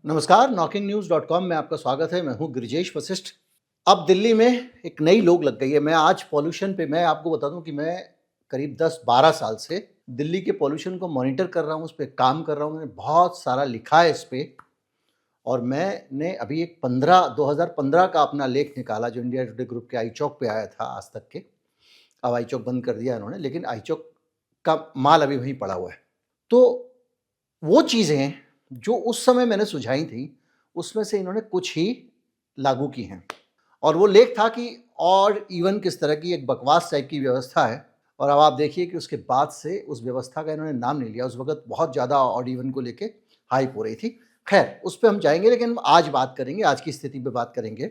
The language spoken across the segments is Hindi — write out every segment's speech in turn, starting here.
नमस्कार, knocking-news.com में आपका स्वागत है। मैं हूं गिरिजेश वशिष्ठ। अब दिल्ली में एक नई लोग लग गई है। मैं आज पॉल्यूशन पे मैं आपको बता दूं कि मैं करीब 10-12 साल से दिल्ली के पॉल्यूशन को मॉनिटर कर रहा हूं, उस पे काम कर रहा हूं। मैंने बहुत सारा लिखा है इस पे और मैंने अभी एक 2015 का अपना लेख निकाला जो इंडिया टुडे ग्रुप के आई चौक पे आया था आज तक के। अब आई चौक बंद कर दिया इन्होंने, लेकिन आई चौक का माल अभी वहीं पड़ा हुआ है। तो वो चीज़ें जो उस समय मैंने सुझाई थी, उसमें से इन्होंने कुछ ही लागू की हैं। और वो लेख था कि ऑड इवन किस तरह की एक बकवास टाइप की व्यवस्था है। और अब आप देखिए कि उसके बाद से उस व्यवस्था का इन्होंने नाम नहीं लिया। उस वक़्त बहुत ज़्यादा ऑड इवन को लेके हाइप हो रही थी। खैर, उस पे हम जाएँगे, लेकिन हम आज बात करेंगे, आज की स्थिति पे बात करेंगे।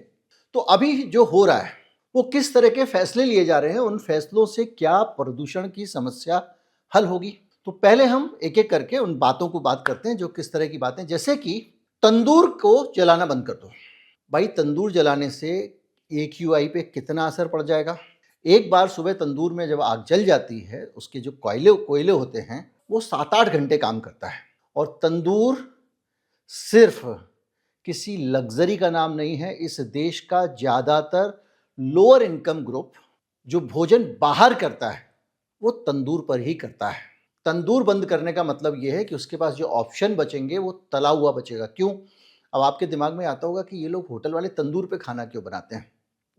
तो अभी जो हो रहा है, वो किस तरह के फैसले लिए जा रहे हैं, उन फैसलों से क्या प्रदूषण की समस्या हल होगी? तो पहले हम एक-एक करके उन बातों को बात करते हैं, जो किस तरह की बातें, जैसे कि तंदूर को जलाना बंद कर दो। भाई, तंदूर जलाने से एक्यूआई पे कितना असर पड़ जाएगा? एक बार सुबह तंदूर में जब आग जल जाती है, उसके जो कोयले होते हैं, वो 7-8 घंटे काम करता है। और तंदूर सिर्फ किसी लग्जरी का नाम नहीं है। इस देश का ज़्यादातर लोअर इनकम ग्रुप जो भोजन बाहर करता है, वो तंदूर पर ही करता है। तंदूर बंद करने का मतलब ये है कि उसके पास जो ऑप्शन बचेंगे वो तला हुआ बचेगा। क्यों? अब आपके दिमाग में आता होगा कि ये लोग होटल वाले तंदूर पे खाना क्यों बनाते हैं।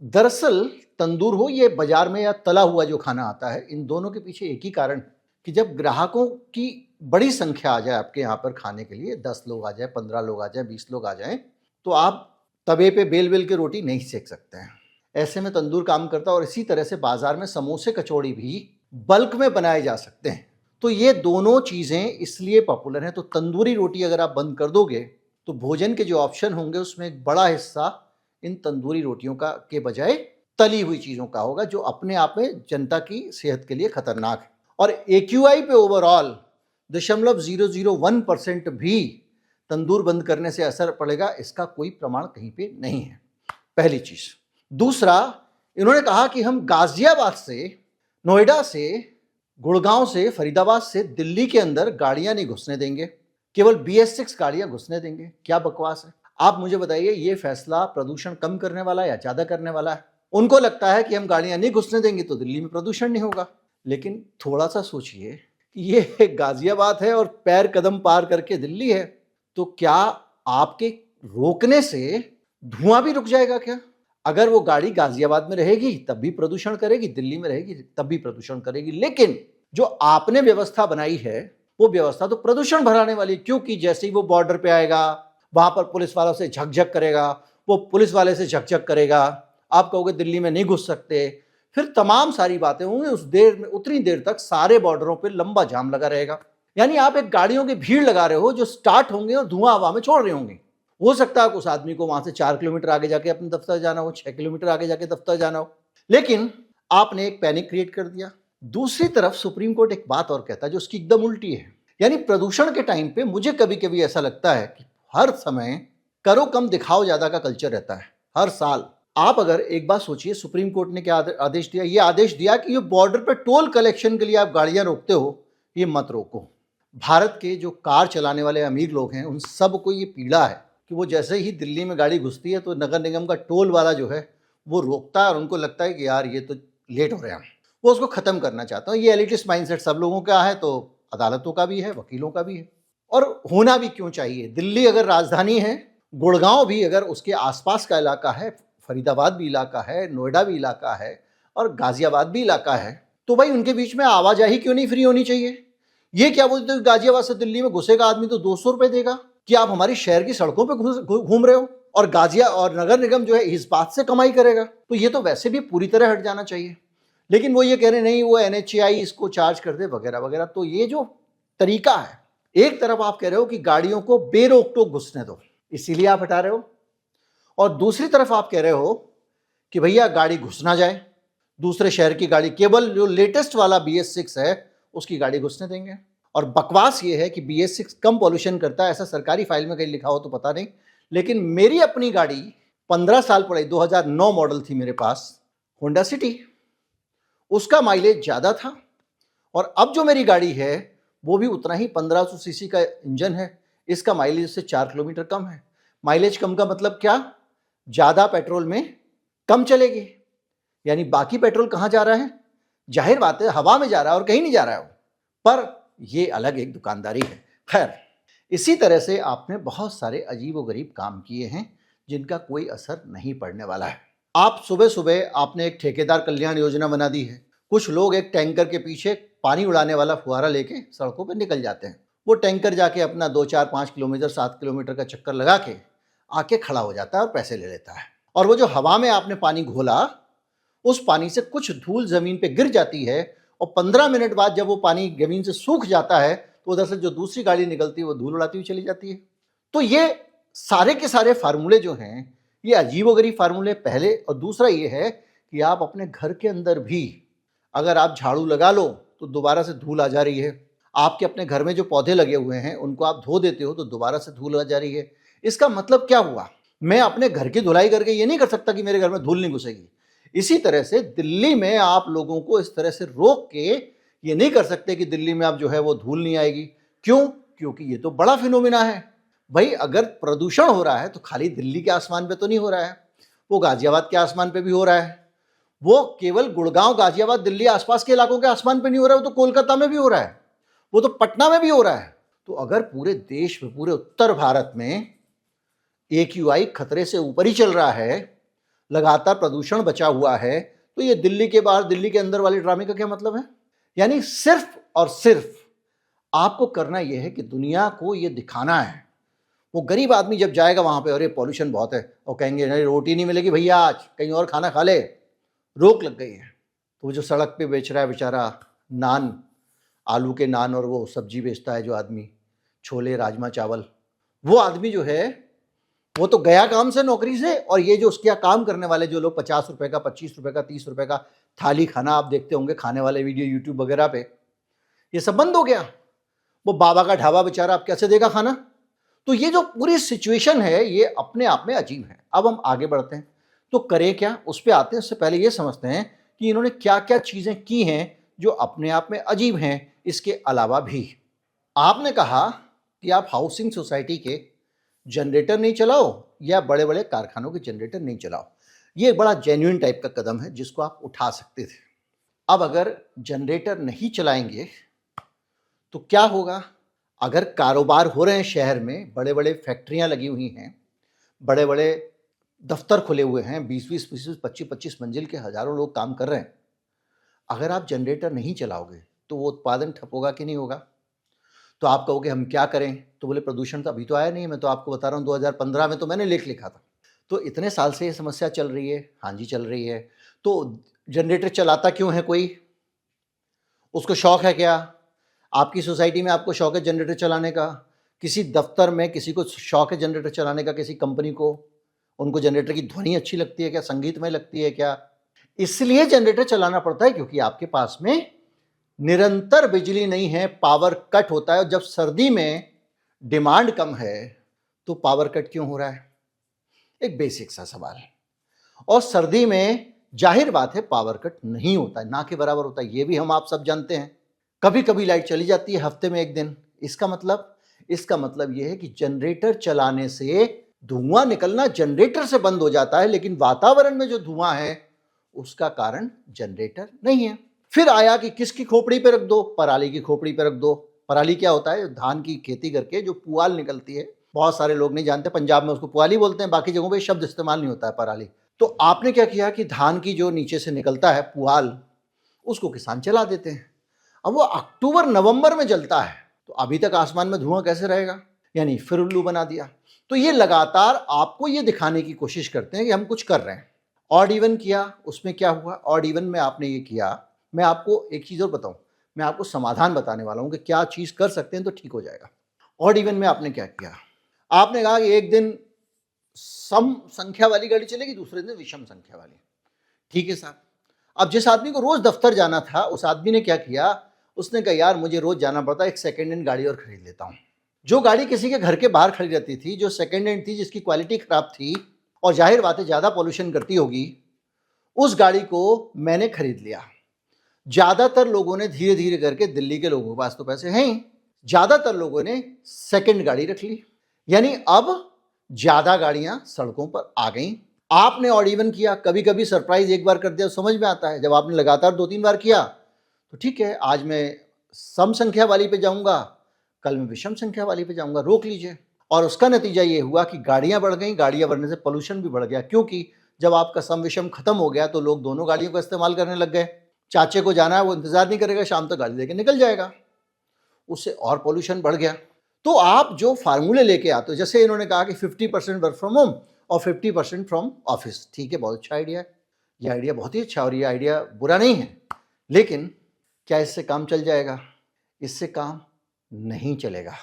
दरअसल तंदूर हो, ये बाजार में या तला हुआ जो खाना आता है, इन दोनों के पीछे एक ही कारण कि जब ग्राहकों की बड़ी संख्या आ जाए आपके यहाँ पर खाने के लिए, 10 लोग आ जाए, 15 लोग आ जाए, 20 लोग आ जाएं, तो आप तवे पे बेल बेल के रोटी नहीं सेक सकते हैं। ऐसे में तंदूर काम करता है। और इसी तरह से बाजार में समोसे कचौड़ी भी बल्क में बनाए जा सकते हैं। तो ये दोनों चीज़ें इसलिए पॉपुलर हैं। तो तंदूरी रोटी अगर आप बंद कर दोगे तो भोजन के जो ऑप्शन होंगे उसमें एक बड़ा हिस्सा इन तंदूरी रोटियों का के बजाय तली हुई चीज़ों का होगा, जो अपने आप में जनता की सेहत के लिए खतरनाक है। और एक्यूआई पे ओवरऑल 0.001% भी तंदूर बंद करने से असर पड़ेगा, इसका कोई प्रमाण कहीं पे नहीं है। पहली चीज़। दूसरा, इन्होंने कहा कि हम गाजियाबाद से, नोएडा से, गुड़गांव से, फरीदाबाद से दिल्ली के अंदर गाड़ियां नहीं घुसने देंगे, केवल BS6 गाड़ियां घुसने देंगे। क्या बकवास है! आप मुझे बताइए, ये फैसला प्रदूषण कम करने वाला है या ज्यादा करने वाला है? उनको लगता है कि हम गाड़ियां नहीं घुसने देंगे तो दिल्ली में प्रदूषण नहीं होगा। लेकिन थोड़ा सा सोचिए, ये गाजियाबाद है और पैर कदम पार करके दिल्ली है। तो क्या आपके रोकने से धुआं भी रुक जाएगा क्या? अगर वो गाड़ी गाजियाबाद में रहेगी तब भी प्रदूषण करेगी, दिल्ली में रहेगी तब भी प्रदूषण करेगी। लेकिन जो आपने व्यवस्था बनाई है, वो व्यवस्था तो प्रदूषण बढ़ाने वाली है। क्योंकि जैसे ही वो बॉर्डर पे आएगा, वहां पर पुलिस वालों से झकझक करेगा, वो पुलिस वाले से झकझक करेगा, आप कहोगे दिल्ली में नहीं घुस सकते, फिर तमाम सारी बातें होंगी। उस देर में, उतनी देर तक सारे बॉर्डरों पे लंबा जाम लगा रहेगा। यानी आप एक गाड़ियों की भीड़ लगा रहे हो जो स्टार्ट होंगे और धुआं हवा में छोड़ रहे होंगे। हो सकता है उस आदमी को वहां से 4 किलोमीटर आगे जाके अपने दफ्तर जाना हो, 6 किलोमीटर आगे जाके दफ्तर जाना हो, लेकिन आपने एक पैनिक क्रिएट कर दिया। दूसरी तरफ सुप्रीम कोर्ट एक बात और कहता है जो उसकी एकदम उल्टी है। यानी प्रदूषण के टाइम पे मुझे कभी कभी ऐसा लगता है कि हर समय करो कम दिखाओ ज्यादा का कल्चर रहता है। हर साल आप अगर एक बात सोचिए, सुप्रीम कोर्ट ने क्या आदेश दिया? ये आदेश दिया कि ये बॉर्डर पे टोल कलेक्शन के लिए आप गाड़ियां रोकते हो, ये मत रोको। भारत के जो कार चलाने वाले अमीर लोग हैं, उन सबको ये पीड़ा है कि वो जैसे ही दिल्ली में गाड़ी घुसती है तो नगर निगम का टोल वाला जो है वो रोकता है और उनको लगता है कि यार ये तो लेट हो रहे हैं, वो उसको खत्म करना चाहता है। ये एलिटिस्ट माइंडसेट सब लोगों का है, तो अदालतों का भी है, वकीलों का भी है, और होना भी क्यों चाहिए। दिल्ली अगर राजधानी है, गुड़गांव भी अगर उसके आसपास का इलाका है, फरीदाबाद भी इलाका है, नोएडा भी इलाका है और गाजियाबाद भी इलाका है, तो भाई उनके बीच में आवाजाही क्यों नहीं फ्री होनी चाहिए? ये क्या बोलते हो, गाजियाबाद से दिल्ली में घुसेगा आदमी तो 200 रुपए देगा? कि आप हमारी शहर की सड़कों पे घूम रहे हो और और नगर निगम जो है इस बात से कमाई करेगा? तो ये तो वैसे भी पूरी तरह हट जाना चाहिए। लेकिन वो ये कह रहे नहीं, वो NHAI इसको चार्ज कर दे वगैरह वगैरह। तो ये जो तरीका है, एक तरफ आप कह रहे हो कि गाड़ियों को बेरोक टोक घुसने दो, इसीलिए आप हटा रहे हो, और दूसरी तरफ आप कह रहे हो कि भैया गाड़ी घुस ना जाए, दूसरे शहर की गाड़ी, केवल जो लेटेस्ट वाला BS6 है उसकी गाड़ी घुसने देंगे। और बकवास ये है कि BS6 कम पॉल्यूशन करता है, ऐसा सरकारी फाइल में कहीं लिखा हो तो पता नहीं, लेकिन मेरी अपनी गाड़ी 15 साल पड़े, 2009 मॉडल थी मेरे पास, होंडा सिटी, उसका माइलेज ज़्यादा था। और अब जो मेरी गाड़ी है वो भी उतना ही 1500 सीसी का इंजन है, इसका माइलेज से 4 किलोमीटर कम है। माइलेज कम का मतलब क्या? ज़्यादा पेट्रोल में कम चलेगी। यानी बाकी पेट्रोल कहाँ जा रहा है? जाहिर बात है हवा में जा रहा है और कहीं नहीं जा रहा है वो। पर ये अलग एक दुकानदारी है। खैर, इसी तरह से आपने बहुत सारे अजीब व गरीब काम किए हैं जिनका कोई असर नहीं पड़ने वाला है। आप सुबह सुबह आपने एक ठेकेदार कल्याण योजना बना दी है। कुछ लोग एक टैंकर के पीछे पानी उड़ाने वाला फुहारा लेके सड़कों पर निकल जाते हैं। वो टैंकर जाके अपना 2, 4, 5 किलोमीटर, 7 किलोमीटर का चक्कर लगा के आके खड़ा हो जाता है और पैसे ले लेता है। और वो जो हवा में आपने पानी घोला, उस पानी से कुछ धूल जमीन पे गिर जाती है और 15 मिनट बाद जब वो पानी जमीन से सूख जाता है तो उधर से जो दूसरी गाड़ी निकलती है वो धूल उड़ाती हुई चली जाती है। तो ये सारे के सारे फार्मूले जो हैं ये अजीबोगरीब फार्मूले पहले। और दूसरा ये है कि आप अपने घर के अंदर भी अगर आप झाड़ू लगा लो तो दोबारा से धूल आ जा रही है। आपके अपने घर में जो पौधे लगे हुए हैं उनको आप धो देते हो तो दोबारा से धूल आ जा रही है। इसका मतलब क्या हुआ? मैं अपने घर की धुलाई करके ये नहीं कर सकता कि मेरे घर में धूल नहीं घुसेगी। इसी तरह से दिल्ली में आप लोगों को इस तरह से रोक के ये नहीं कर सकते कि दिल्ली में आप जो है वो धूल नहीं आएगी। क्यों? क्योंकि ये तो बड़ा फिनोमिना है भाई। अगर प्रदूषण हो रहा है तो खाली दिल्ली के आसमान पे तो नहीं हो रहा है, वो गाजियाबाद के आसमान पे भी हो रहा है। वो केवल गुड़गांव, गाजियाबाद, दिल्ली आसपास के इलाकों के आसमान पे नहीं हो रहा है, वो तो कोलकाता में भी हो रहा है, वो तो पटना में भी हो रहा है। तो अगर पूरे देश में, पूरे उत्तर भारत में AQI खतरे से ऊपर ही चल रहा है, लगातार प्रदूषण बचा हुआ है, तो ये दिल्ली के बाहर, दिल्ली के अंदर वाले ड्रामे का क्या मतलब है? यानी सिर्फ और सिर्फ आपको करना यह है कि दुनिया को ये दिखाना है। वो गरीब आदमी जब जाएगा वहां पे, अरे पॉल्यूशन बहुत है, और कहेंगे नहीं रोटी नहीं मिलेगी भैया, आज कहीं और खाना खा ले, रोक लग गई है। तो वो जो सड़क पे बेच रहा है बेचारा नान, आलू के नान और वो सब्जी बेचता है जो आदमी, छोले, राजमा, चावल, वो आदमी जो है वो तो गया काम से, नौकरी से। और ये जो उसके यहाँ काम करने वाले जो लोग 50 रुपए का, 25 रुपए का, 30 रुपए का थाली खाना आप देखते होंगे खाने वाले वीडियो यूट्यूब वगैरह पे, ये सब बंद हो गया। वो बाबा का ढाबा बेचारा आप कैसे देगा खाना? तो ये जो पूरी सिचुएशन है ये अपने आप में अजीब है। अब हम आगे बढ़ते हैं, तो करें क्या, उस पर आते हैं। उससे पहले ये समझते हैं कि इन्होंने क्या क्या चीजें की हैं जो अपने आप में अजीब हैं। इसके अलावा भी आपने कहा कि आप हाउसिंग सोसाइटी के जनरेटर नहीं चलाओ या बड़े बड़े कारखानों के जनरेटर नहीं चलाओ। ये एक बड़ा जेन्युइन टाइप का कदम है जिसको आप उठा सकते थे। अब अगर जनरेटर नहीं चलाएंगे तो क्या होगा? अगर कारोबार हो रहे हैं शहर में, बड़े बड़े फैक्ट्रियां लगी हुई हैं, बड़े बड़े दफ्तर खुले हुए हैं, 20-20, 25-25 मंजिल के हजारों लोग काम कर रहे हैं, अगर आप जनरेटर नहीं चलाओगे तो वो उत्पादन ठप होगा कि नहीं होगा? तो आप कहोगे हम क्या करें? तो बोले प्रदूषण तो अभी तो आया नहीं है, मैं तो आपको बता रहा हूँ 2015 में तो मैंने लेख लिखा था। तो इतने साल से ये समस्या चल रही है। हाँ जी चल रही है। तो जनरेटर चलाता क्यों है कोई? उसको शौक है क्या? आपकी सोसाइटी में आपको शौक है जनरेटर चलाने का? किसी दफ्तर में किसी को शौक है जनरेटर चलाने का? किसी कंपनी को, उनको जनरेटर की ध्वनि अच्छी लगती है क्या? संगीतमय लगती है क्या? इसलिए जनरेटर चलाना पड़ता है क्योंकि आपके पास में निरंतर बिजली नहीं है, पावर कट होता है। और जब सर्दी में डिमांड कम है तो पावर कट क्यों हो रहा है? एक बेसिक सा सवाल है। और सर्दी में जाहिर बात है पावर कट नहीं होता है, ना के बराबर होता है, ये भी हम आप सब जानते हैं। कभी कभी लाइट चली जाती है हफ्ते में एक दिन। इसका मतलब यह है कि जनरेटर चलाने से धुआं निकलना जनरेटर से बंद हो जाता है, लेकिन वातावरण में जो धुआं है उसका कारण जनरेटर नहीं है। फिर आया कि किसकी खोपड़ी पे रख दो? पराली की खोपड़ी पे रख दो। पराली क्या होता है? धान की खेती करके जो पुआल निकलती है, बहुत सारे लोग नहीं जानते, पंजाब में उसको पुआली बोलते हैं, बाकी जगहों पे शब्द इस्तेमाल नहीं होता है पराली। तो आपने क्या किया कि धान की जो नीचे से निकलता है पुआल, उसको किसान जला देते हैं। अब वो अक्टूबर नवंबर में जलता है, तो अभी तक आसमान में धुआं कैसे रहेगा? यानी फिर उल्लू बना दिया। तो ये लगातार आपको ये दिखाने की कोशिश करते हैं कि हम कुछ कर रहे हैं। ऑड इवन किया, उसमें क्या हुआ? ऑड इवन में आपने ये किया, मैं आपको एक चीज़ और बताऊं, मैं आपको समाधान बताने वाला हूं कि क्या चीज़ कर सकते हैं तो ठीक हो जाएगा। ऑड इवन में आपने क्या किया? आपने कहा कि एक दिन सम संख्या वाली गाड़ी चलेगी, दूसरे दिन विषम संख्या वाली। ठीक है साहब। अब जिस आदमी को रोज दफ्तर जाना था उस आदमी ने क्या किया? उसने कहा यार मुझे रोज जाना पड़ता है, एक सेकेंड हैंड गाड़ी और खरीद लेता हूं। जो गाड़ी किसी के घर के बाहर खड़ी रहती थी, जो सेकेंड हैंड थी, जिसकी क्वालिटी खराब थी और जाहिर बात है ज्यादा पॉल्यूशन करती होगी, उस गाड़ी को मैंने खरीद लिया। ज्यादातर लोगों ने धीरे धीरे करके, दिल्ली के लोगों के पास तो पैसे हैं ही, ज्यादातर लोगों ने सेकंड गाड़ी रख ली, यानी अब ज्यादा गाड़ियां सड़कों पर आ गई। आपने ऑड इवन किया, कभी कभी सरप्राइज एक बार कर दिया समझ में आता है। जब आपने लगातार 2-3 बार किया तो ठीक है, आज मैं सम संख्या वाली पे जाऊंगा, कल मैं विषम संख्या वाली पे जाऊंगा, रोक लीजिए। और उसका नतीजा ये हुआ कि गाड़ियां बढ़ गई, गाड़ियां बढ़ने से पोल्यूशन भी बढ़ गया, क्योंकि जब आपका सम विषम खत्म हो गया तो लोग दोनों गाड़ियों का इस्तेमाल करने लग गए। चाचे को जाना है, वो इंतजार नहीं करेगा, शाम तक गाड़ी लेके निकल जाएगा, उससे और पोल्यूशन बढ़ गया। तो आप जो फार्मूले लेके आते हो, जैसे इन्होंने कहा कि 50% वर्क फ्रॉम होम और 50% फ्रॉम ऑफिस, ठीक है, बहुत अच्छा आइडिया है, ये आइडिया बहुत ही अच्छा और ये आइडिया बुरा नहीं है, लेकिन क्या इससे काम चल जाएगा? इससे काम नहीं चलेगा,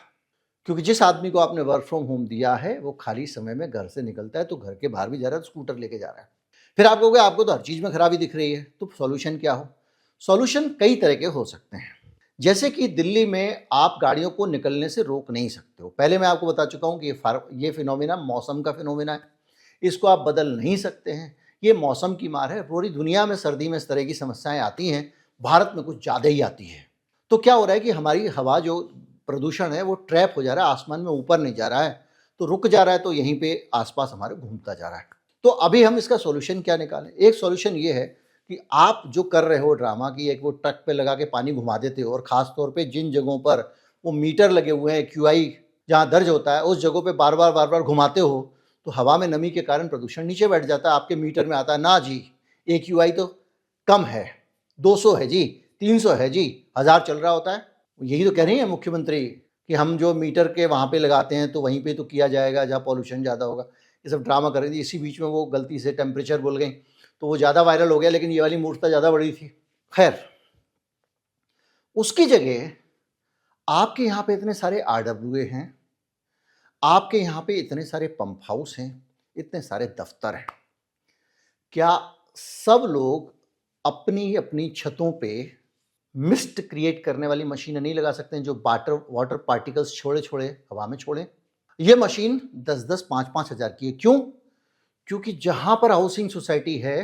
क्योंकि जिस आदमी को आपने वर्क फ्रॉम होम दिया है वो खाली समय में घर से निकलता है तो घर के बाहर भी जा रहा है, तो स्कूटर लेके जा रहा है। फिर आप कहोगे आपको तो हर चीज़ में खराबी दिख रही है, तो सॉल्यूशन क्या हो? सॉल्यूशन कई तरह के हो सकते हैं। जैसे कि दिल्ली में आप गाड़ियों को निकलने से रोक नहीं सकते हो। पहले मैं आपको बता चुका हूँ कि ये फिनोमिना मौसम का फिनोमिना है, इसको आप बदल नहीं सकते हैं, ये मौसम की मार है। पूरी दुनिया में सर्दी में इस तरह की समस्याएं आती हैं, भारत में कुछ ज़्यादा ही आती है। तो क्या हो रहा है कि हमारी हवा जो प्रदूषण है वो ट्रैप हो जा रहा है, आसमान में ऊपर नहीं जा रहा है, तो रुक जा रहा है, तो यहीं पे आसपास हमारे घूमता जा रहा है। तो अभी हम इसका सॉल्यूशन क्या निकालें? एक सॉल्यूशन ये है कि आप जो कर रहे हो ड्रामा की, एक वो ट्रक पे लगा के पानी घुमा देते हो, और ख़ास तौर पे जिन जगहों पर वो मीटर लगे हुए हैं, QI जहाँ दर्ज होता है, उस जगहों पे बार बार घुमाते हो, तो हवा में नमी के कारण प्रदूषण नीचे बैठ जाता है। आपके मीटर में आता है ना जी AQI तो कम है, 200 है जी, 300 है जी, 1000 चल रहा होता है। यही तो कह रही है मुख्यमंत्री कि हम जो मीटर के वहाँ पे लगाते हैं तो वहीं पे तो किया जाएगा जहाँ पॉल्यूशन ज़्यादा होगा। ये सब ड्रामा कर रही थी, इसी बीच में वो गलती से टेम्परेचर बोल गई तो वो ज़्यादा वायरल हो गया, लेकिन ये वाली मूर्खता ज़्यादा बड़ी थी। खैर, उसकी जगह आपके यहाँ पे इतने सारे RWA हैं, आपके यहाँ पे इतने सारे पंप हाउस हैं, इतने सारे दफ्तर हैं, क्या सब लोग अपनी अपनी छतों पे मिस्ट क्रिएट करने वाली मशीनें नहीं लगा सकते हैं जो वाटर पार्टिकल्स छोड़े छोड़े हवा में छोड़े? ये मशीन 10-10, 5-5 हज़ार की है। क्यों? क्योंकि जहां पर हाउसिंग सोसाइटी है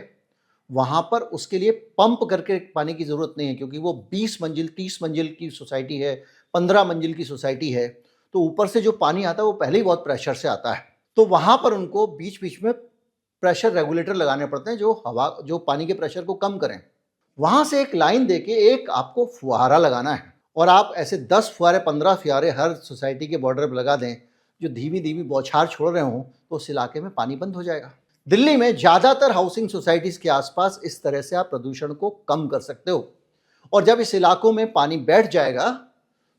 वहां पर उसके लिए पंप करके पानी की जरूरत नहीं है, क्योंकि वो 20 मंजिल 30 मंजिल की सोसाइटी है, 15 मंजिल की सोसाइटी है, तो ऊपर से जो पानी आता है वो पहले ही बहुत प्रेशर से आता है। तो वहां पर उनको बीच बीच में प्रेशर रेगुलेटर लगाने पड़ते हैं जो पानी के प्रेशर को कम करें। वहां से एक लाइन देके एक आपको फुहारा लगाना है, और आप ऐसे 10 फुहारे 15 फुहारे हर सोसाइटी के बॉर्डर पर लगा दें जो धीमी धीमी बौछार छोड़ रहे हों, तो उस इलाके में पानी बंद हो जाएगा। दिल्ली में ज़्यादातर हाउसिंग सोसाइटीज़ के आसपास इस तरह से आप प्रदूषण को कम कर सकते हो, और जब इस इलाकों में पानी बैठ जाएगा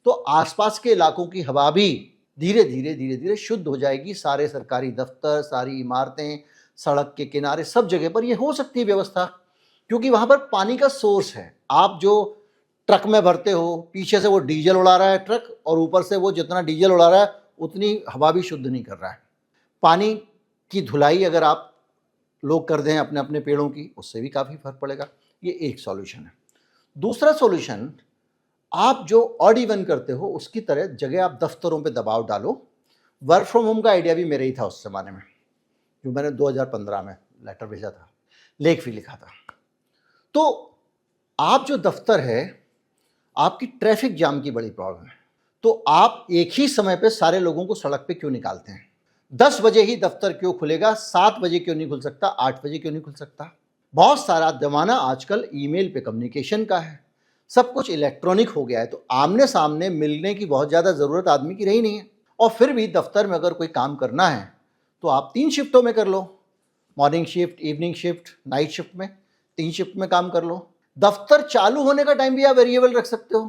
तो आसपास के इलाकों की हवा भी धीरे धीरे शुद्ध हो जाएगी। सारे सरकारी दफ्तर, सारी इमारतें, सड़क के किनारे, सब जगह पर यह हो सकती है व्यवस्था, क्योंकि वहाँ पर पानी का सोर्स है। आप जो ट्रक में भरते हो, पीछे से वो डीजल उड़ा रहा है ट्रक, और ऊपर से वो जितना डीजल उड़ा रहा है उतनी हवा भी शुद्ध नहीं कर रहा है। पानी की धुलाई अगर आप लोग कर दें अपने अपने पेड़ों की, उससे भी काफ़ी फर्क पड़ेगा। ये एक सॉल्यूशन है। दूसरा सॉल्यूशन, आप जो ऑड इवन करते हो उसकी तरह जगह आप दफ्तरों पे दबाव डालो। वर्क फ्रॉम होम का आइडिया भी मेरे ही था उस जमाने में, जो मैंने 2015 में लेटर भेजा था, लेख भी लिखा था। तो आप जो दफ्तर है, आपकी ट्रैफिक जाम की बड़ी प्रॉब्लम है, तो आप एक ही समय पे सारे लोगों को सड़क पे क्यों निकालते हैं? 10 बजे ही दफ्तर क्यों खुलेगा? 7 बजे क्यों नहीं खुल सकता? 8 बजे क्यों नहीं खुल सकता? बहुत सारा जमाना आजकल ईमेल पे कम्युनिकेशन का है, सब कुछ इलेक्ट्रॉनिक हो गया है, तो आमने सामने मिलने की बहुत ज़्यादा ज़रूरत आदमी की रही नहीं है। और फिर भी दफ्तर में अगर कोई काम करना है तो आप 3 शिफ्टों में कर लो, morning shift, evening shift, night shift में, 3 शिफ्ट में काम कर लो। दफ्तर चालू होने का टाइम भी आप वेरिएबल रख सकते हो।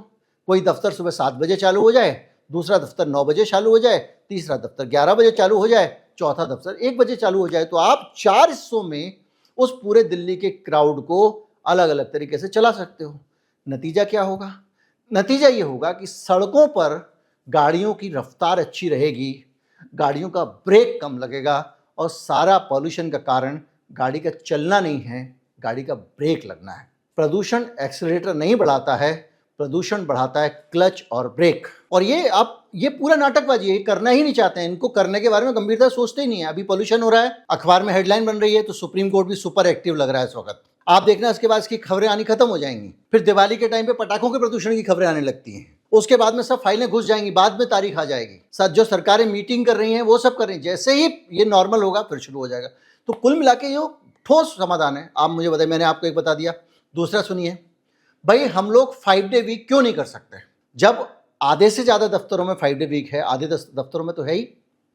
कोई दफ्तर सुबह 7 बजे चालू हो जाए, दूसरा दफ्तर 9 बजे चालू हो जाए, तीसरा दफ्तर 11 बजे चालू हो जाए, चौथा दफ्तर 1 बजे चालू हो जाए, तो आप 4 हिस्सों में उस पूरे दिल्ली के क्राउड को अलग अलग तरीके से चला सकते हो। नतीजा क्या होगा? नतीजा ये होगा कि सड़कों पर गाड़ियों की रफ्तार अच्छी रहेगी, गाड़ियों का ब्रेक कम लगेगा, और सारा पॉल्यूशन का कारण गाड़ी का चलना नहीं है, गाड़ी का ब्रेक लगना है। प्रदूषण एक्सीलरेटर नहीं बढ़ाता है, प्रदूषण बढ़ाता है क्लच और ब्रेक। और ये पूरा नाटकबाजी है, करना ही नहीं चाहते हैं, इनको करने के बारे में गंभीरता सोचते ही नहीं है। अभी पॉल्यूशन हो रहा है, अखबार में हेडलाइन बन रही है, तो सुप्रीम कोर्ट भी सुपर एक्टिव लग रहा है इस वक्त। आप देखना इसके बाद इसकी खबरें आनी खत्म हो जाएंगी, फिर दिवाली के टाइम पे पटाखों के प्रदूषण की खबरें आने लगती हैं। उसके बाद में सब फाइलें घुस जाएंगी, बाद में तारीख आ जाएगी, सर जो सरकारें मीटिंग कर रही हैं वो सब कर रही हैं, जैसे ही ये नॉर्मल होगा फिर शुरू हो जाएगा। तो कुल मिला के ये ठोस समाधान है। आप मुझे बताइए, मैंने आपको एक बता दिया। दूसरा सुनिए, भाई हम लोग 5 डे वीक क्यों नहीं कर सकते? जब आधे से ज़्यादा दफ्तरों में 5 डे वीक है, आधे दफ्तरों में तो है ही,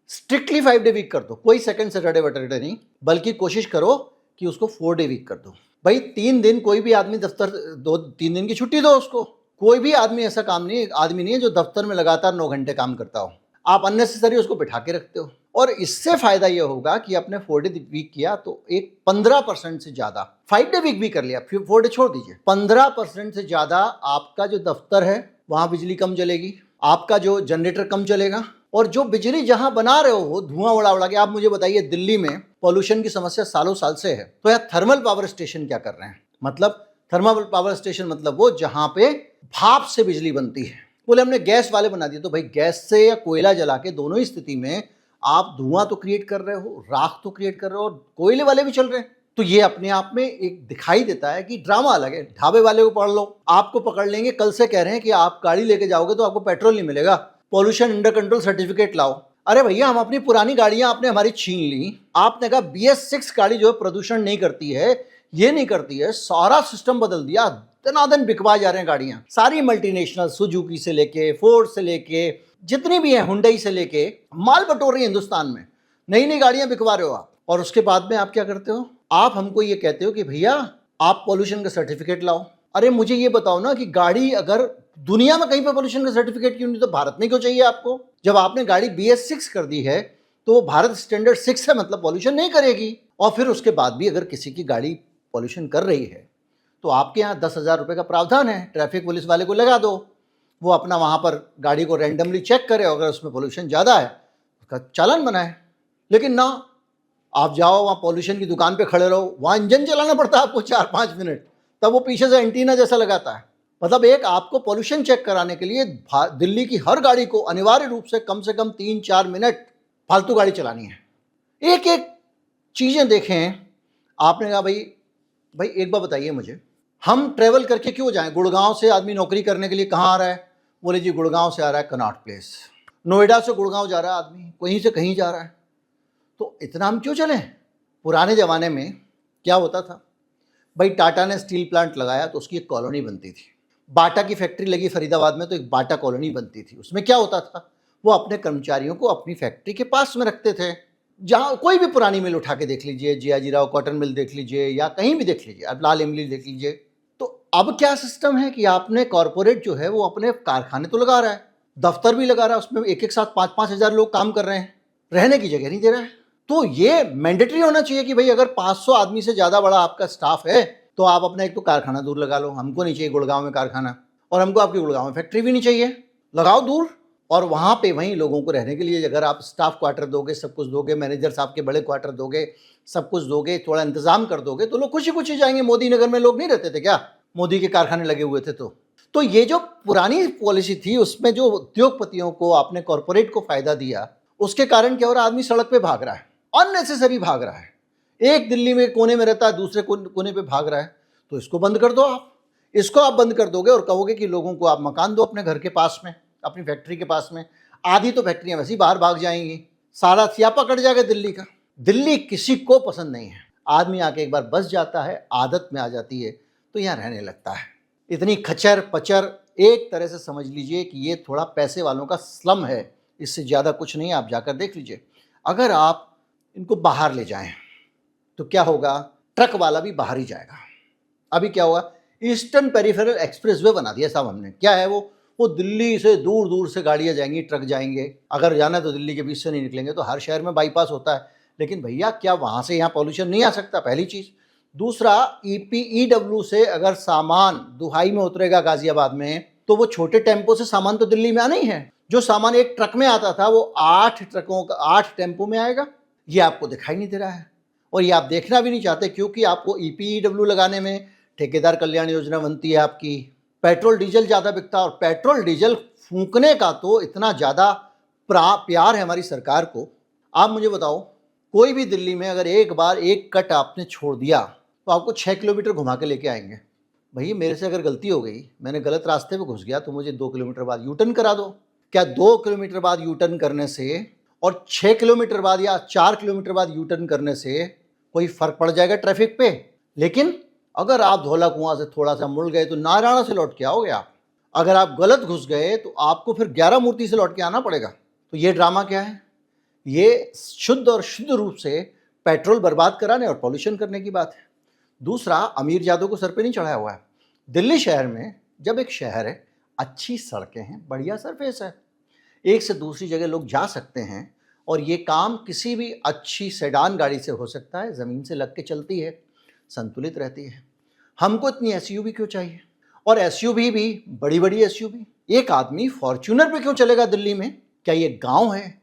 स्ट्रिक्टली 5 डे वीक कर दो, कोई सेकंड सैटरडे वैटरडे नहीं, बल्कि कोशिश करो कि उसको 4 डे वीक कर दो। भाई 3 दिन कोई भी आदमी दफ्तर 2-3 दिन की छुट्टी दो उसको। कोई भी आदमी ऐसा आदमी नहीं है जो दफ्तर में लगातार 9 घंटे काम करता हो। आप अननेसेसरी उसको बिठा के रखते हो। और इससे फायदा यह होगा कि आपने 4 डे वीक किया तो एक 15% से ज्यादा, 5 डे वीक भी कर लिया, फिर 4 डे छोड़ दीजिए, 15% से ज्यादा आपका जो दफ्तर है वहां बिजली कम चलेगी, आपका जो जनरेटर कम चलेगा, और जो बिजली जहां बना रहे हो धुआं उड़ा उड़ा के। आप मुझे बताइए, दिल्ली में पॉल्यूशन की समस्या सालों साल से है, तो यार थर्मल पावर स्टेशन क्या कर रहे हैं? मतलब थर्मल पावर स्टेशन मतलब वो जहां पे भाप से बिजली बनती है। बोले हमने गैस वाले बना दिए, तो भाई गैस से या कोयला जला के दोनों ही स्थिति में आप धुआं तो क्रिएट कर रहे हो, राख तो क्रिएट कर रहे हो, और कोयले वाले भी चल रहे हैं। तो ये अपने आप में एक दिखाई देता है कि ड्रामा अलग है। ढाबे वाले को पढ़ लो, आपको पकड़ लेंगे, कल से कह रहे हैं कि आप गाड़ी लेके जाओगे तो आपको पेट्रोल नहीं मिलेगा, पॉल्यूशन अंडर कंट्रोल सर्टिफिकेट लाओ। अरे भैया, हम अपनी पुरानी गाड़ियां आपने हमारी छीन ली, आपने कहा BS6 गाड़ी जो है प्रदूषण नहीं करती है, ये नहीं करती है, सारा सिस्टम बदल दिया, दनादन बिकवा जा रहे हैं गाड़ियां, सारी मल्टीनेशनल, सुजुकी से लेके, फोर्ड से लेके, जितनी भी है, हुंडई से लेके, माल बटोर रही है हिंदुस्तान में, नई नई गाड़ियां बिकवा रहे हो आप। और उसके बाद में आप क्या करते हो? आप हमको ये कहते हो कि भैया आप पॉल्यूशन का सर्टिफिकेट लाओ। अरे मुझे ये बताओ ना कि गाड़ी अगर दुनिया में कहीं पर पॉल्यूशन का सर्टिफिकेट क्यों नहीं, तो भारत में क्यों चाहिए आपको? जब आपने गाड़ी BS6 कर दी है तो भारत स्टैंडर्ड 6 है, मतलब पॉल्यूशन नहीं करेगी। और फिर उसके बाद भी अगर किसी की गाड़ी पॉल्यूशन कर रही है तो आपके यहाँ 10,000 रुपये का प्रावधान है, ट्रैफिक पुलिस वाले को लगा दो, वो अपना वहाँ पर गाड़ी को रैंडमली चेक करे, अगर उसमें पॉल्यूशन ज़्यादा है उसका चालान बनाए। लेकिन ना, आप जाओ वहाँ पॉल्यूशन की दुकान पे खड़े रहो, वहाँ इंजन चलाना पड़ता है आपको 4-5 मिनट, तब वो पीछे से एंटीना जैसा लगाता है। मतलब एक आपको पॉल्यूशन चेक कराने के लिए दिल्ली की हर गाड़ी को अनिवार्य रूप से कम 3-4 मिनट फालतू गाड़ी चलानी है। एक एक चीज़ें देखें। आपने कहा भाई एक बार बताइए मुझे, हम ट्रेवल करके क्यों जाएं? गुड़गांव से आदमी नौकरी करने के लिए कहाँ आ रहा है? बोले जी गुड़गांव से आ रहा है कनॉट प्लेस। नोएडा से गुड़गांव जा रहा है आदमी, कहीं से कहीं जा रहा है। तो इतना हम क्यों चलें? पुराने ज़माने में क्या होता था भाई, टाटा ने स्टील प्लांट लगाया तो उसकी एक कॉलोनी बनती थी। बाटा की फैक्ट्री लगी फरीदाबाद में तो एक बाटा कॉलोनी बनती थी। उसमें क्या होता था, वो अपने कर्मचारियों को अपनी फैक्ट्री के पास में रखते थे। जहाँ कोई भी पुरानी मिल उठा के देख लीजिए, जियाजीराव कॉटन मिल देख लीजिए, या कहीं भी देख लीजिए, अब लाल इमली देख लीजिए। तो अब क्या सिस्टम है कि आपने कॉरपोरेट जो है वो अपने कारखाने तो लगा रहा है, दफ्तर भी लगा रहा है, उसमें एक साथ 5-5 हज़ार लोग काम कर रहे हैं, रहने की जगह नहीं दे रहा है। तो ये मैंडेटरी होना चाहिए कि भाई अगर 500 आदमी से ज़्यादा बड़ा आपका स्टाफ है तो आप अपना एक तो कारखाना दूर लगा लो। हमको नहीं चाहिए गुड़गांव में कारखाना, और हमको आपकी गुड़गांव में फैक्ट्री भी नहीं चाहिए, लगाओ दूर। और वहाँ पे वहीं लोगों को रहने के लिए अगर आप स्टाफ क्वार्टर दोगे, सब कुछ दोगे, मैनेजर साहब के बड़े क्वार्टर दोगे, सब कुछ दोगे, थोड़ा इंतजाम कर दोगे, तो लोग खुशी खुशी जाएंगे। मोदी नगर में लोग नहीं रहते थे क्या? मोदी के कारखाने लगे हुए थे। तो ये जो पुरानी पॉलिसी थी उसमें जो उद्योगपतियों को, आपने कॉरपोरेट को फायदा दिया, उसके कारण क्या हो रहा है? आदमी सड़क पे भाग रहा है, अननेसेसरी भाग रहा है। एक दिल्ली में कोने में रहता है, दूसरे कोने पे भाग रहा है। तो इसको बंद कर दो आप। इसको आप बंद कर दोगे और कहोगे कि लोगों को आप मकान दो अपने घर के पास में, अपनी फैक्ट्री के पास में। आधी तो फैक्ट्रियां वैसे ही बाहर भाग जाएंगी, सारा सियापा कट जाएगा दिल्ली का। दिल्ली किसी को पसंद नहीं है। आदमी आके एक बार बस जाता है, आदत में आ जाती है, तो यहाँ रहने लगता है। इतनी खचर पचर, एक तरह से समझ लीजिए कि ये थोड़ा पैसे वालों का स्लम है, इससे ज़्यादा कुछ नहीं। आप जाकर देख लीजिए। अगर आप इनको बाहर ले जाएं तो क्या होगा? ट्रक वाला भी बाहर ही जाएगा। अभी क्या हुआ, ईस्टर्न पेरिफेरल एक्सप्रेसवे बना दिया साहब हमने। क्या है वो दिल्ली से दूर दूर से गाड़ियाँ जाएंगी, ट्रक जाएंगे। अगर जाना तो दिल्ली के बीच से नहीं निकलेंगे, तो हर शहर में बाईपास होता है। लेकिन भैया क्या वहाँ से यहाँ पॉल्यूशन नहीं आ सकता? पहली चीज़। दूसरा, EPEW से अगर सामान दुहाई में उतरेगा गाजियाबाद में, तो वो छोटे टेम्पो से सामान तो दिल्ली में आना ही है। जो सामान एक ट्रक में आता था वो 8 टेम्पो में आएगा। ये आपको दिखाई नहीं दे रहा है, और ये आप देखना भी नहीं चाहते, क्योंकि आपको EPEW लगाने में ठेकेदार कल्याण योजना बनती है आपकी। पेट्रोल डीजल ज़्यादा बिकता है, और पेट्रोल डीजल फूंकने का तो इतना ज़्यादा प्यार है हमारी सरकार को। आप मुझे बताओ, कोई भी दिल्ली में अगर एक बार एक कट आपने छोड़ दिया तो आपको 6 किलोमीटर घुमा के लेके आएंगे। भई मेरे से अगर गलती हो गई, मैंने गलत रास्ते पे घुस गया तो मुझे 2 किलोमीटर बाद यू टर्न करा दो। क्या 2 किलोमीटर बाद यू टर्न करने से और 6 किलोमीटर बाद या 4 किलोमीटर बाद यू टर्न करने से कोई फर्क पड़ जाएगा ट्रैफिक पे? लेकिन अगर आप धौला कुआं से थोड़ा सा मुड़ गए तो नारायणा से लौट के आओगे आप। अगर आप गलत घुस गए तो आपको फिर 11 मूर्ति से लौट के आना पड़ेगा। तो ये ड्रामा क्या है? ये शुद्ध और शुद्ध रूप से पेट्रोल बर्बाद कराने और पॉल्यूशन करने की बात है। दूसरा, अमीर जादों को सर पे नहीं चढ़ाया हुआ है। दिल्ली शहर में जब एक शहर है, अच्छी सड़कें हैं, बढ़िया सरफेस है, एक से दूसरी जगह लोग जा सकते हैं और ये काम किसी भी अच्छी सेडान गाड़ी से हो सकता है, ज़मीन से लग के चलती है, संतुलित रहती है। हमको इतनी एसयूवी क्यों चाहिए? और एसयूवी भी बड़ी बड़ी एसयूवी। एक आदमी फॉर्च्यूनर पे क्यों चलेगा दिल्ली में? क्या ये गांव है?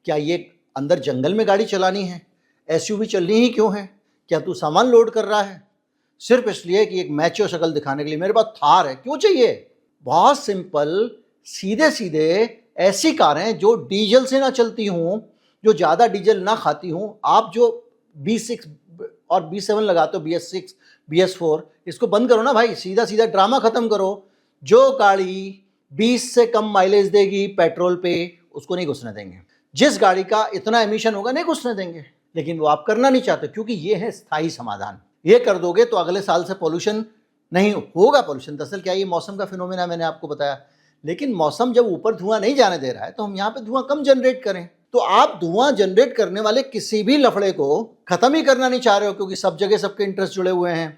क्या ये अंदर जंगल में गाड़ी चलानी है? एसयूवी चलनी ही क्यों है? क्या तू सामान लोड कर रहा है सिर्फ इसलिए कि एक मैचो शक्ल दिखाने के लिए मेरे पास थार है? क्यों चाहिए? बहुत सिंपल, सीधे सीधे ऐसी कारें जो डीजल से ना चलती हों, जो ज़्यादा डीजल ना खाती हों। आप जो B6 और B7 लगाते हो, BS6, BS4, इसको बंद करो ना भाई, सीधा सीधा ड्रामा खत्म करो। जो गाड़ी 20 से कम माइलेज देगी पेट्रोल पे, उसको नहीं घुसने देंगे। जिस गाड़ी का इतना एमिशन होगा, नहीं घुसने देंगे। लेकिन वो आप करना नहीं चाहते क्योंकि ये है स्थायी समाधान। ये कर दोगे तो अगले साल से पॉल्यूशन नहीं होगा। पॉल्यूशन दरअसल क्या, ये मौसम का फिनोमेना मैंने आपको बताया। लेकिन मौसम जब ऊपर धुआं नहीं जाने दे रहा है तो हम यहाँ पे धुआं कम जनरेट करें। तो आप धुआं जनरेट करने वाले किसी भी लफड़े को खत्म ही करना नहीं चाह रहे हो, क्योंकि सब जगह सबके इंटरेस्ट जुड़े हुए हैं।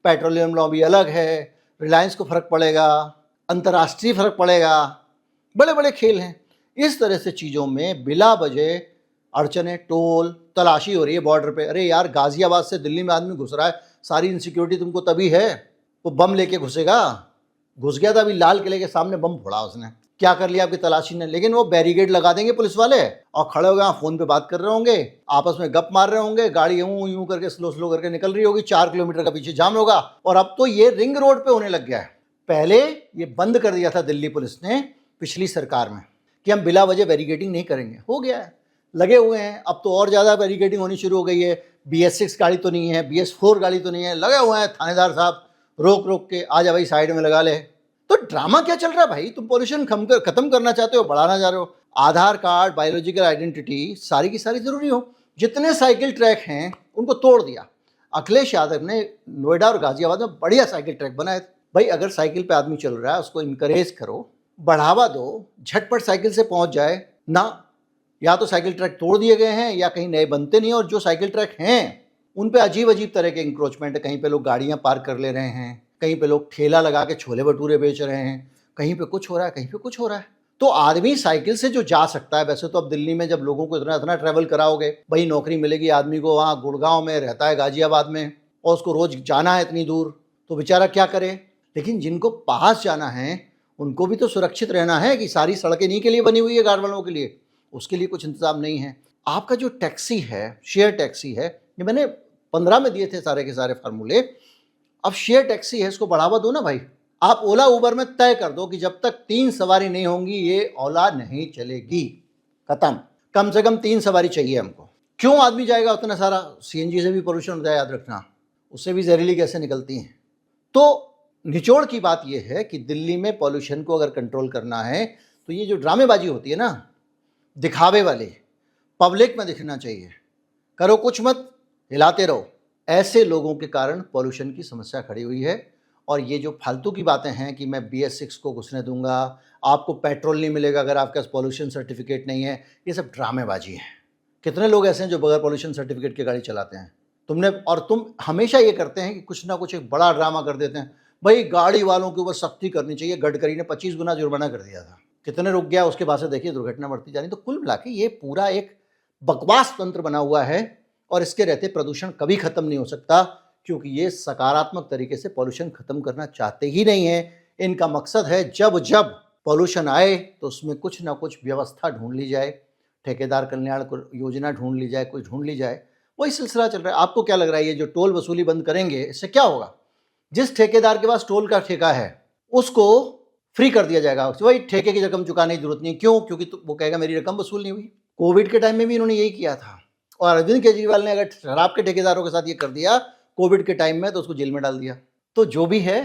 पेट्रोलियम लॉबी अलग है, रिलायंस को फर्क पड़ेगा, अंतर्राष्ट्रीय फर्क पड़ेगा, बड़े बड़े खेल हैं। इस तरह से चीज़ों में बिला वजह अड़चने, टोल, तलाशी हो रही है बॉर्डर पे। अरे यार, गाजियाबाद से दिल्ली में आदमी घुस रहा है, सारी इनसिक्योरिटी तुमको तभी है। वो बम लेके घुसेगा, घुस गया था अभी लाल किले के सामने, बम फोड़ा उसने। क्या कर लिया आपकी तलाशी ने? लेकिन वो बैरिकेड लगा देंगे पुलिस वाले और खड़े हो गए, फोन पे बात कर रहे होंगे, आपस में गप मार रहे होंगे, गाड़ी यूं यूं करके स्लो स्लो करके निकल रही होगी, 4 किलोमीटर का पीछे जाम होगा। और अब तो ये रिंग रोड पे होने लग गया है। पहले ये बंद कर दिया था दिल्ली पुलिस ने पिछली सरकार में कि हम बिला वजह बैरिकेडिंग नहीं करेंगे, हो गया है, लगे हुए हैं। अब तो और ज़्यादा बैरिकेडिंग होनी शुरू हो गई है। BS6 गाड़ी तो नहीं है, BS4 गाड़ी तो नहीं है, लगे हुए हैं थानेदार साहब, रोक रोक के, आ जा भाई साइड में लगा ले। तो ड्रामा क्या चल रहा है भाई? तुम पॉल्यूशन खत्म करना चाहते हो, बढ़ाना जा रहे हो। आधार कार्ड, बायोलॉजिकल आइडेंटिटी सारी की सारी जरूरी हो। जितने साइकिल ट्रैक हैं उनको तोड़ दिया। अखिलेश यादव ने नोएडा और गाजियाबाद में बढ़िया साइकिल ट्रैक बनाए थे। भाई अगर साइकिल पे आदमी चल रहा है उसको इनकरेज करो, बढ़ावा दो, झटपट साइकिल से पहुंच जाए ना। या तो साइकिल ट्रैक तोड़ दिए गए हैं या कहीं नए बनते नहीं, और जो साइकिल ट्रैक हैं उन पे अजीब अजीब तरह के इंक्रोचमेंट है। कहीं पे लोग गाड़ियां पार्क कर ले रहे हैं, कहीं पे लोग ठेला लगा के छोले भटूरे बेच रहे हैं, कहीं पे कुछ हो रहा है, कहीं पे कुछ हो रहा है। तो आदमी साइकिल से जो जा सकता है, वैसे तो अब दिल्ली में जब लोगों को इतना इतना ट्रैवल कराओगे, भाई नौकरी मिलेगी आदमी को, वहाँ गुड़गांव में रहता है, गाजियाबाद में, और उसको रोज जाना है इतनी दूर, तो बेचारा क्या करे। लेकिन जिनको पास जाना है उनको भी तो सुरक्षित रहना है कि सारी सड़कें इन्हीं के लिए बनी हुई है, गाड़ वालों के लिए, उसके लिए कुछ इंतजाम नहीं है। आपका जो टैक्सी है, शेयर टैक्सी है, ये मैंने 15 में दिए थे सारे के सारे फार्मूले। अब शेयर टैक्सी है, इसको बढ़ावा दो ना भाई। आप ओला उबर में तय कर दो कि जब तक 3 सवारी नहीं होंगी ये ओला नहीं चलेगी, खत्म। कम से कम 3 सवारी चाहिए हमको। क्यों आदमी जाएगा उतना सारा? CNG से भी पोल्यूशन होता है, याद रखना, उससे भी जहरीली गैसें निकलती हैं। तो निचोड़ की बात यह है कि दिल्ली में पॉल्यूशन को अगर कंट्रोल करना है तो ये जो ड्रामेबाजी होती है ना, दिखावे वाले, पब्लिक में दिखना चाहिए, करो कुछ मत, हिलाते रहो, ऐसे लोगों के कारण पॉल्यूशन की समस्या खड़ी हुई है। और ये जो फालतू की बातें हैं कि मैं BS6 को घुसने दूंगा, आपको पेट्रोल नहीं मिलेगा अगर आपके पास पॉल्यूशन सर्टिफिकेट नहीं है, ये सब ड्रामेबाजी है। कितने लोग ऐसे हैं जो बगैर पॉल्यूशन सर्टिफिकेट के गाड़ी चलाते हैं? तुम हमेशा ये करते हैं कि कुछ ना कुछ एक बड़ा ड्रामा कर देते हैं। भाई गाड़ी वालों के ऊपर सख्ती करनी चाहिए, गडकरी ने 25 गुना जुर्माना कर दिया था, कितने रुक गया, उसके बाद से देखिए दुर्घटना बढ़ती जा रही। तो कुल मिला के ये पूरा एक बकवास तंत्र बना हुआ है और इसके रहते प्रदूषण कभी खत्म नहीं हो सकता, क्योंकि ये सकारात्मक तरीके से पॉल्यूशन खत्म करना चाहते ही नहीं है। इनका मकसद है जब जब पॉल्यूशन आए तो उसमें कुछ ना कुछ व्यवस्था ढूंढ ली जाए, ठेकेदार कल्याण योजना ढूंढ ली जाए, कोई ढूंढ ली जाए, वही सिलसिला चल रहा है। आपको क्या लग रहा है ये जो टोल वसूली बंद करेंगे इससे क्या होगा? जिस ठेकेदार के पास टोल का ठेका है उसको फ्री कर दिया जाएगा, वही ठेके की रकम चुकाने की जरूरत नहीं। क्यों? क्योंकि वो कहेगा मेरी रकम वसूल नहीं हुई। कोविड के टाइम में भी इन्होंने यही किया था, और अरविंद केजरीवाल ने अगर शराब के ठेकेदारों के साथ ये कर दिया कोविड के टाइम में तो उसको जेल में डाल दिया। तो जो भी है,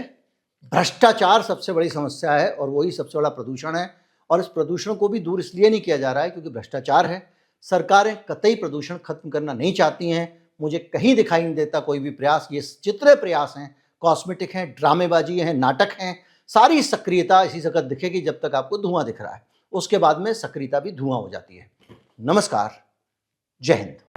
भ्रष्टाचार सबसे बड़ी समस्या है और वही सबसे बड़ा प्रदूषण है। और इस प्रदूषण को भी दूर इसलिए नहीं किया जा रहा है क्योंकि भ्रष्टाचार है। सरकारें कतई प्रदूषण खत्म करना नहीं चाहती हैं। मुझे कहीं दिखाई नहीं देता कोई भी प्रयास। ये चित्रे प्रयास हैं, कॉस्मेटिक हैं, ड्रामेबाजी हैं, नाटक हैं। सारी सक्रियता इसी वक्त दिखेगी जब तक आपको धुआं दिख रहा है। उसके बाद में सक्रियता भी धुआं हो जाती है। नमस्कार, जय हिंद।